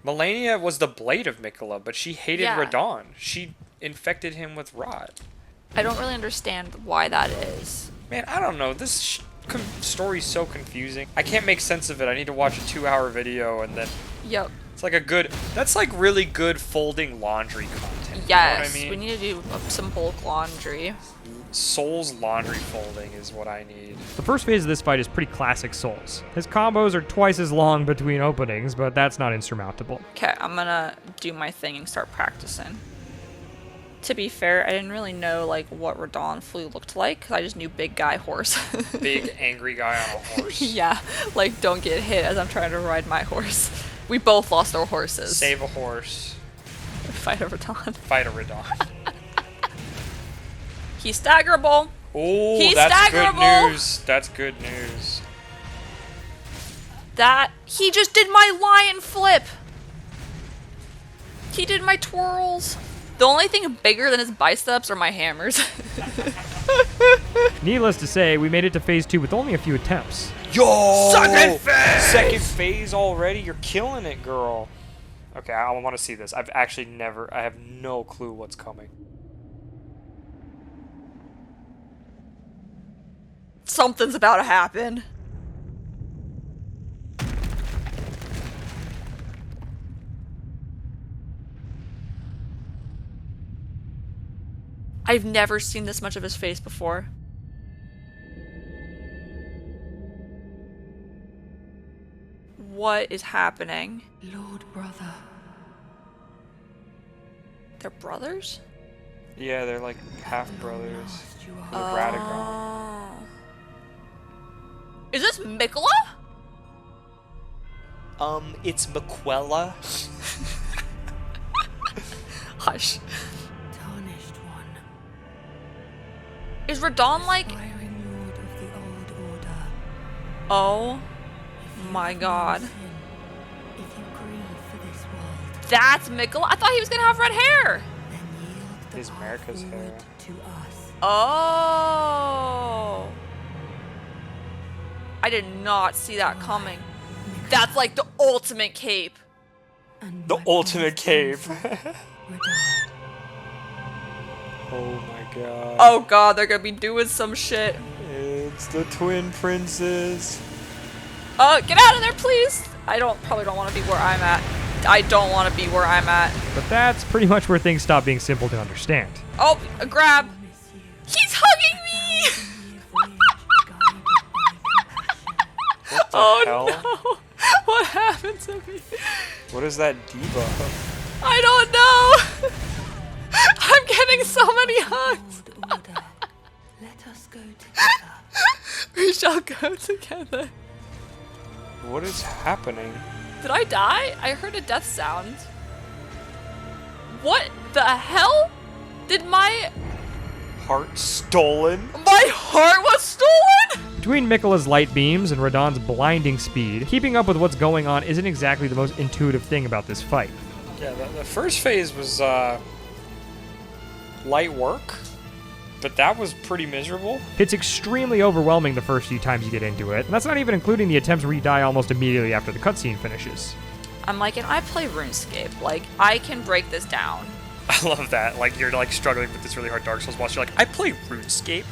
Malenia was the blade of Miquella, but she hated Yeah. Radon. She infected him with rot. I don't really understand why that is. Man, I don't know. This story's so confusing. I can't make sense of it. I need to watch a 2-hour video and then Yep. it's like that's like really good folding laundry content. Yes, You know what I mean? we need to do some bulk laundry. Souls laundry folding is what I need. The first phase of this fight is pretty classic Souls. His combos are twice as long between openings, but that's not insurmountable. Okay, I'm gonna do my thing and start practicing. To be fair, I didn't really know like what Radon flu looked like, 'cause I just knew big guy horse. Big angry guy on a horse. Yeah, like don't get hit as I'm trying to ride my horse. We both lost our horses. Save a horse. Fight a Radon. Fight a Radon. He's staggerable. Oh, He's that's good staggerable. news. That's good news. He just did my lion flip. He did my twirls. The only thing bigger than his biceps are my hammers. Needless to say, we made it to phase 2 with only a few attempts. Yo! Second phase! Second phase already? You're killing it, girl. Okay, I want to see this. I have no clue what's coming. Something's about to happen. I've never seen this much of his face before. What is happening? Lord brother, They're brothers? Yeah, they're like half brothers. Lost you The are. Radagon. Oh. Is this Mikola? It's Miquella. Hush. Tarnished one. Is Radon like... Aspiring lord of the old order. Oh If you my acknowledge god. him, if you grieve for this world, That's Mikola? I thought he was gonna have red hair. then yield the His path America's forward hair. to us. Oh. I did not see that coming. That's like the ultimate cape. And The my ultimate promised cave. ransom, Radon. Oh my god. Oh god, they're gonna be doing some shit. It's the twin princes. Get out of there, please. I probably don't want to be where I'm at. I don't want to be where I'm at. But that's pretty much where things stop being simple to understand. Oh, a grab. Promise you He's hugging me. 1,000-year voyage guided by compassion. What the Oh hell? no. What happened to me? What is that debuff? I don't know. I'm getting so many hugs. Old order. Let us go together. We shall go together. What is happening? Did I die? I heard a death sound. What the hell? Did my Heart stolen? heart was stolen? Between Mikola's light beams and Radon's blinding speed, keeping up with what's going on isn't exactly the most intuitive thing about this fight. Yeah, the first phase was light work, but that was pretty miserable. It's extremely overwhelming the first few times you get into it, and that's not even including the attempts where you die almost immediately after the cutscene finishes. I'm like, and I play RuneScape. Like, I can break this down. I love that. Like, you're like struggling with this really hard Dark Souls boss. You're like, I play RuneScape.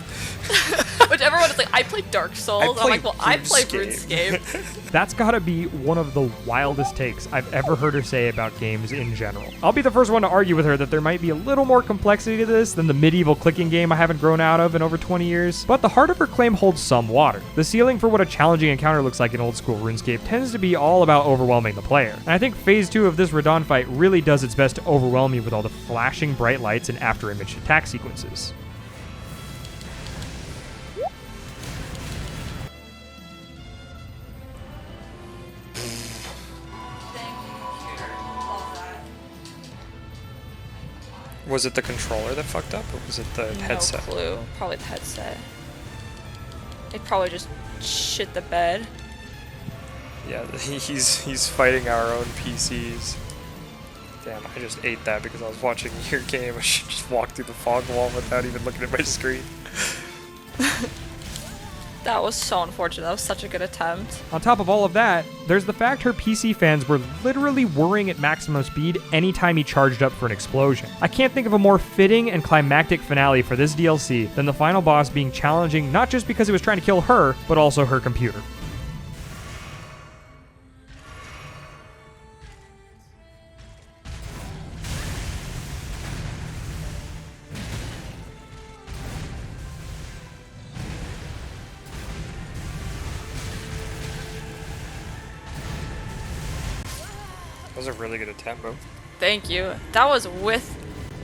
Which everyone is like, I play Dark Souls. I'm like, well, I play RuneScape. That's gotta be one of the wildest takes I've ever heard her say about games in general. I'll be the first one to argue with her that there might be a little more complexity to this than the medieval clicking game I haven't grown out of in over 20 years, but the heart of her claim holds some water. The ceiling for what a challenging encounter looks like in old school RuneScape tends to be all about overwhelming the player, and I think Phase 2 of this Radon fight really does its best to overwhelm you with all the flashing bright lights and after-image attack sequences. Was it the controller that fucked up, or was it the headset? No clue. Probably the headset. It probably just shit the bed. Yeah, he's fighting our own PCs. Damn, I just ate that because I was watching your game. I should just walk through the fog wall without even looking at my screen. That was so unfortunate. That was such a good attempt. On top of all of that, there's the fact her PC fans were literally whirring at maximum speed anytime he charged up for an explosion. I can't think of a more fitting and climactic finale for this DLC than the final boss being challenging not just because it was trying to kill her, but also her computer. That was a really good attempt, bro. Thank you. That was with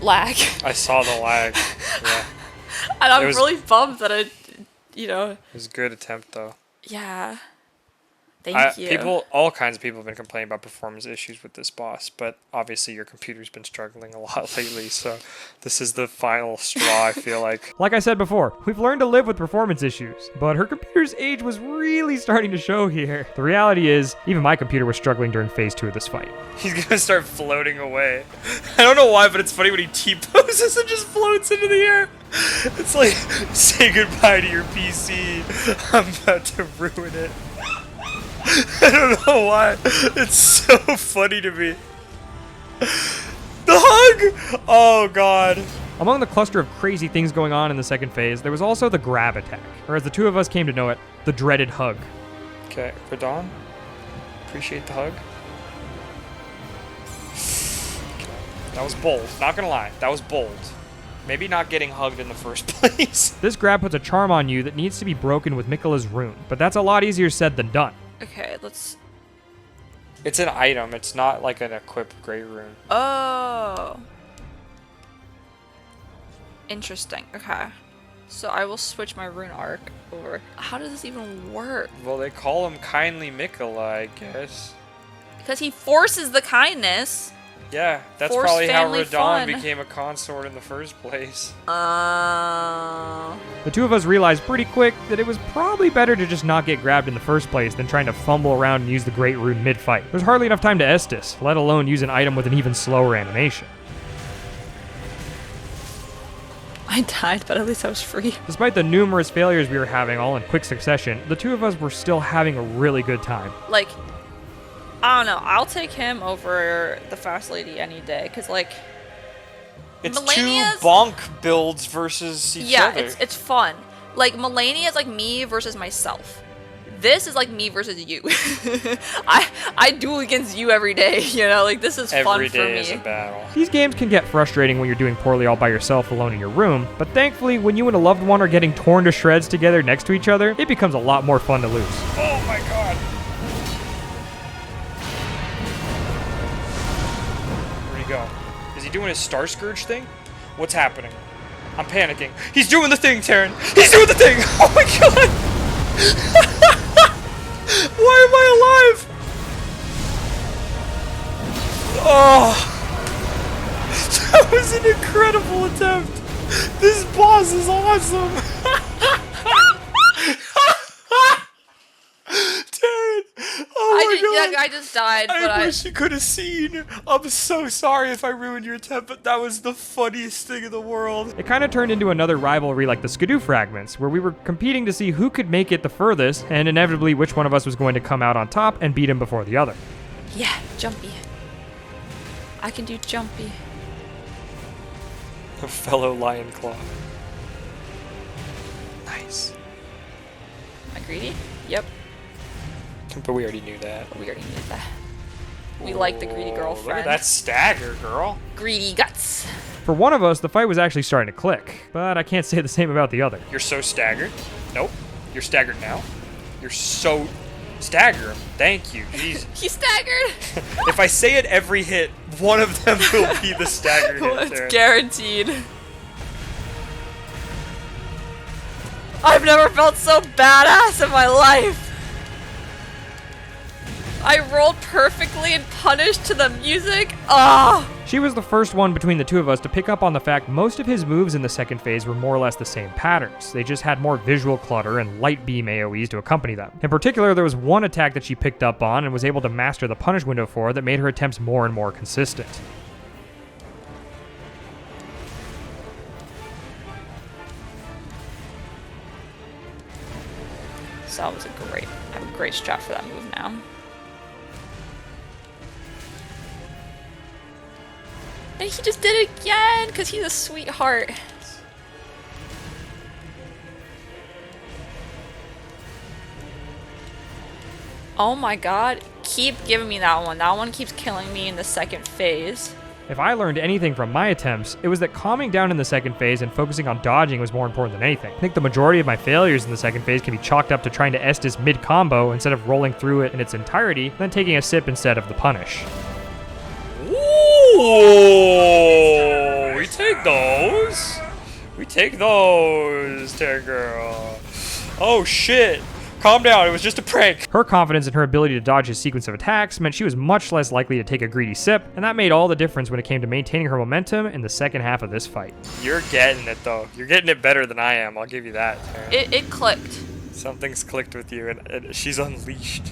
lag. I saw the lag. Yeah, And I'm It was- really bummed that I, you know, it was a good attempt though. yeah. Thank you. All kinds of people have been complaining about performance issues with this boss, but obviously your computer's been struggling a lot lately, so this is the final straw, I feel like. Like I said before, we've learned to live with performance issues, but her computer's age was really starting to show here. The reality is, even my computer was struggling during Phase 2 of this fight. He's gonna start floating away. I don't know why, but it's funny when he T-poses and just floats into the air. It's like, say goodbye to your PC. I'm about to ruin it. I don't know why. It's so funny to me. The hug! Oh god. Among the cluster of crazy things going on in the second phase, there was also the grab attack, or as the two of us came to know it, the dreaded hug. Okay, Radon. Appreciate the hug. That was bold. Not gonna lie. That was bold. Maybe not getting hugged in the first place. This grab puts a charm on you that needs to be broken with Mikola's rune, but that's a lot easier said than done. Okay, let's... It's an item. It's not like an equipped great rune. Oh. Interesting. Okay. So I will switch my rune arc over. How does this even work? Well, they call him Kindly Mikola, I guess. Because he forces the kindness. Yeah, that's Force probably how family Radon fun. became a consort in the first place. The two of us realized pretty quick that it was probably better to just not get grabbed in the first place than trying to fumble around and use the Great Rune mid-fight. There's hardly enough time to Estus, let alone use an item with an even slower animation. I died, but at least I was free. Despite the numerous failures we were having all in quick succession, the two of us were still having a really good time. Like, I don't know. I'll take him over the fast lady any day. Because, like, It's Malenia's- two bonk builds versus each yeah, other. it's fun. Like, Malenia is like me versus myself. This is like me versus you. I duel against you every day, you know? Like, this is fun Every for day is a me. battle. These games can get frustrating when you're doing poorly all by yourself alone in your room, but thankfully, when you and a loved one are getting torn to shreds together next to each other, it becomes a lot more fun to lose. Oh my god! Where'd he go? Is he doing his Star Scourge thing? What's happening? I'm panicking. He's doing the thing, Taryn! He's doing the thing! Oh my god! Why am I alive? Oh! That was an incredible attempt! This boss is awesome! Taryn! Oh my god! I just died, but I wish you could have seen. I'm so sorry if I ruined your attempt, but that was the funniest thing in the world. It kind of turned into another rivalry like the Skidoo fragments, where we were competing to see who could make it the furthest, and inevitably which one of us was going to come out on top and beat him before the other. Yeah, jumpy. I can do jumpy. A fellow lion claw. Nice. Am I greedy? Yep. But we already knew that. We already knew that. We like the greedy Look girlfriend. at that stagger, girl. Greedy guts. For one of us, the fight was actually starting to click, but I can't say the same about the other. You're so staggered. Nope. You're staggered now. You're so staggered. Thank you. Jeez. He staggered. If I say it every hit, one of them will be the staggered hit. It's Taryn. guaranteed. I've never felt so badass in my life. I rolled perfectly and punished to the music. Ah! She was the first one between the two of us to pick up on the fact most of his moves in the second phase were more or less the same patterns. They just had more visual clutter and light beam AoEs to accompany them. In particular, there was one attack that she picked up on and was able to master the punish window for that made her attempts more and more consistent. So that was I have a great strat for that move now. And he just did it again, because he's a sweetheart. Oh my god, keep giving me that one. That one keeps killing me in the second phase. If I learned anything from my attempts, it was that calming down in the second phase and focusing on dodging was more important than anything. I think the majority of my failures in the second phase can be chalked up to trying to Estus mid-combo instead of rolling through it in its entirety, then taking a sip instead of the punish. Ooh, we take those. We take those, Taryn girl. Oh shit. Calm down, it was just a prank. Her confidence in her ability to dodge his sequence of attacks meant she was much less likely to take a greedy sip, and that made all the difference when it came to maintaining her momentum in the second half of this fight. You're getting it though. You're getting it better than I am, I'll give you that, Taryn. It clicked. Something's clicked with you and she's unleashed.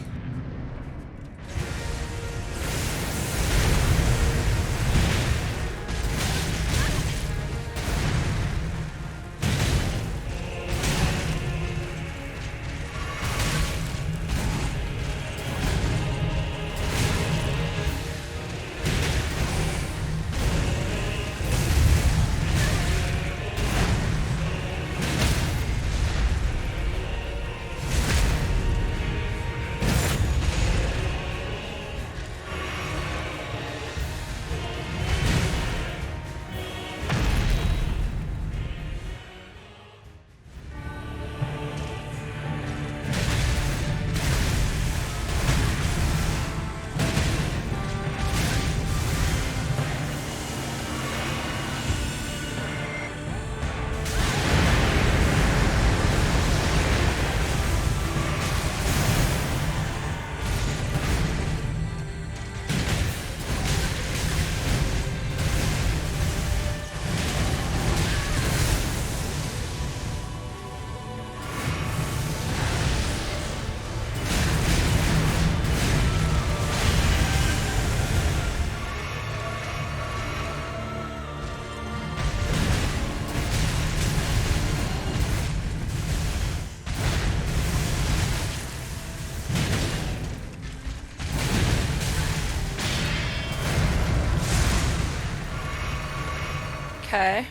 Okay.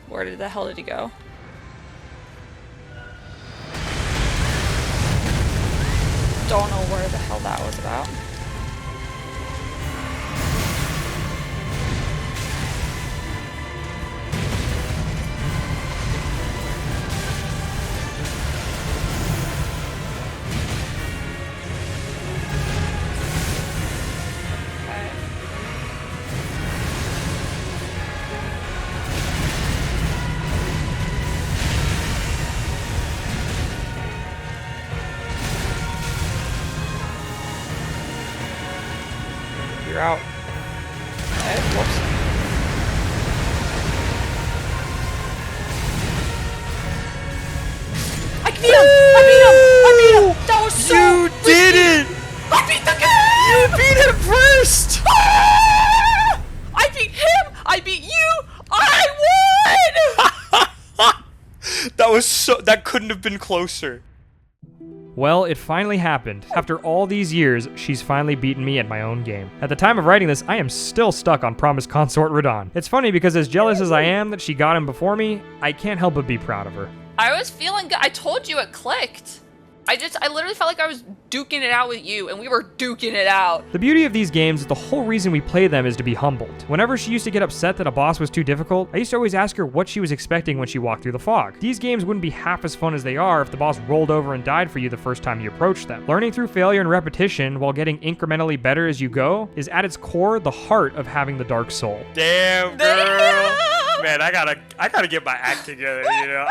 Where the hell did he go? Don't know where the hell that was about. You're out. Okay, whoops. I beat him! I beat him! I beat him! That was so You did it! I beat the game! You beat him first! Ah! I beat him! I beat you! I won! That couldn't have been closer. Well, it finally happened. After all these years, she's finally beaten me at my own game. At the time of writing this, I am still stuck on Promised Consort Radon. It's funny because as jealous as I am that she got him before me, I can't help but be proud of her. I was feeling good. I told you it clicked. I literally felt like I was duking it out with you, and we were duking it out. The beauty of these games is the whole reason we play them is to be humbled. Whenever she used to get upset that a boss was too difficult, I used to always ask her what she was expecting when she walked through the fog. These games wouldn't be half as fun as they are if the boss rolled over and died for you the first time you approached them. Learning through failure and repetition while getting incrementally better as you go is at its core the heart of having the Dark Soul. Damn, girl. Man, I gotta get my act together, you know?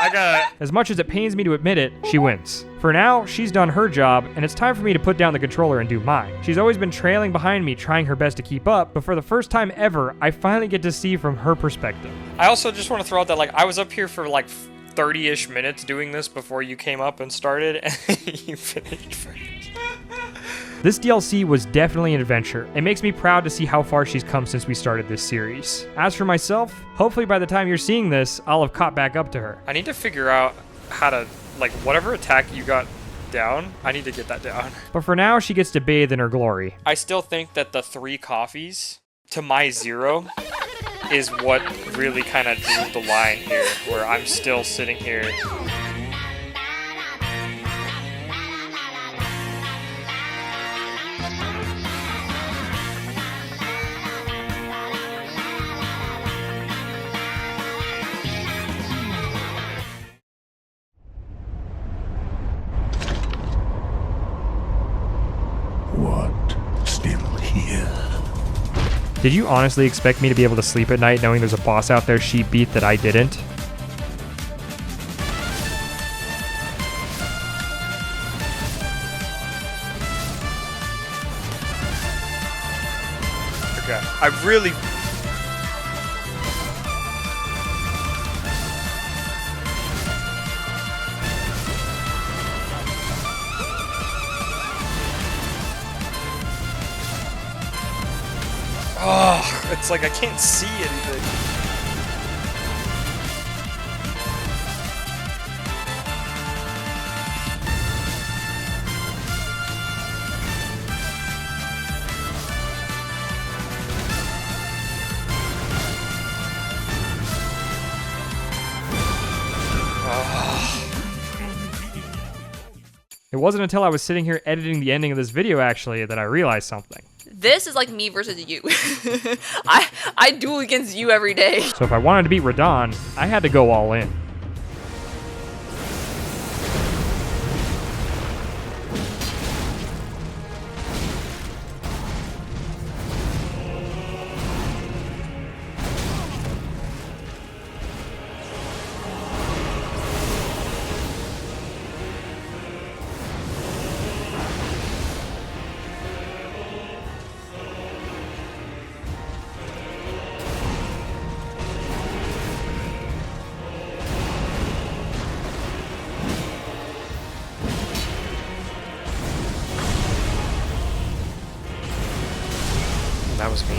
As much as it pains me to admit it, she wins. For now, she's done her job, and it's time for me to put down the controller and do mine. She's always been trailing behind me, trying her best to keep up, but for the first time ever, I finally get to see from her perspective. I also just want to throw out that, like, I was up here for, like, 30-ish minutes doing this before you came up and started, and you finished first. This DLC was definitely an adventure. It makes me proud to see how far she's come since we started this series. As for myself, hopefully by the time you're seeing this, I'll have caught back up to her. I need to figure out how to, like, whatever attack you got down, I need to get that down. But for now, she gets to bathe in her glory. I still think that the 3 coffees to my 0 is what really kind of drew the line here, where I'm still sitting here. What? Still here? Did you honestly expect me to be able to sleep at night knowing there's a boss out there she beat that I didn't? Okay, I really... Oh, it's like I can't see anything. It wasn't until I was sitting here editing the ending of this video actually that I realized something. This is like me versus you. I duel against you every day. So if I wanted to beat Radon, I had to go all in. That was me.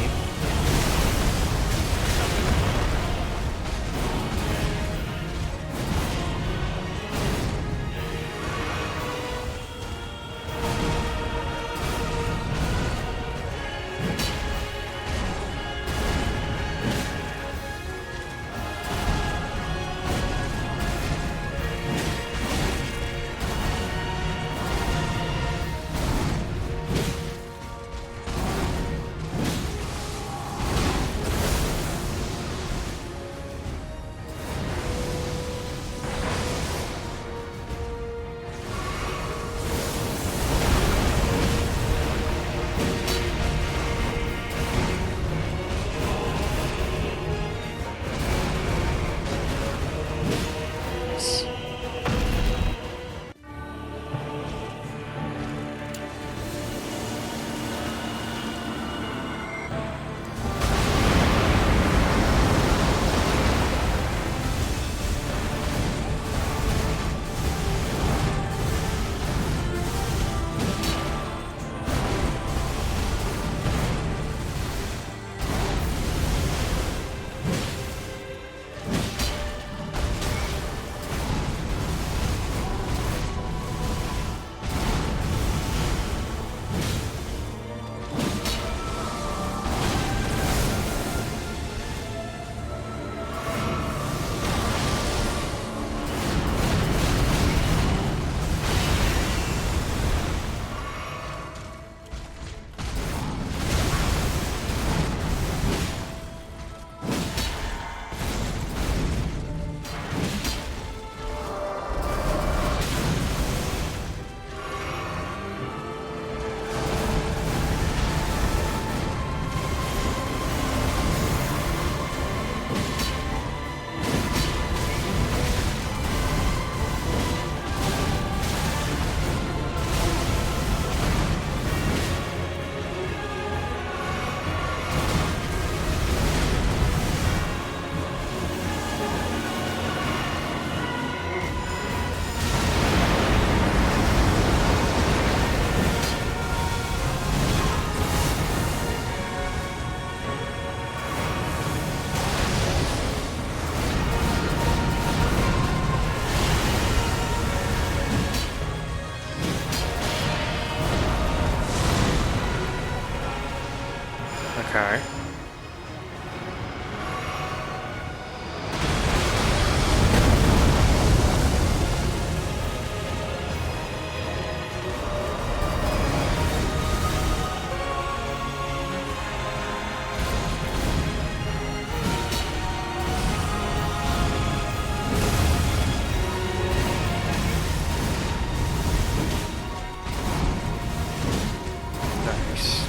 Okay. Nice.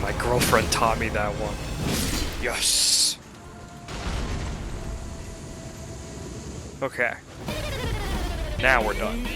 My girlfriend taught me that one. Yes. Okay. Now we're done.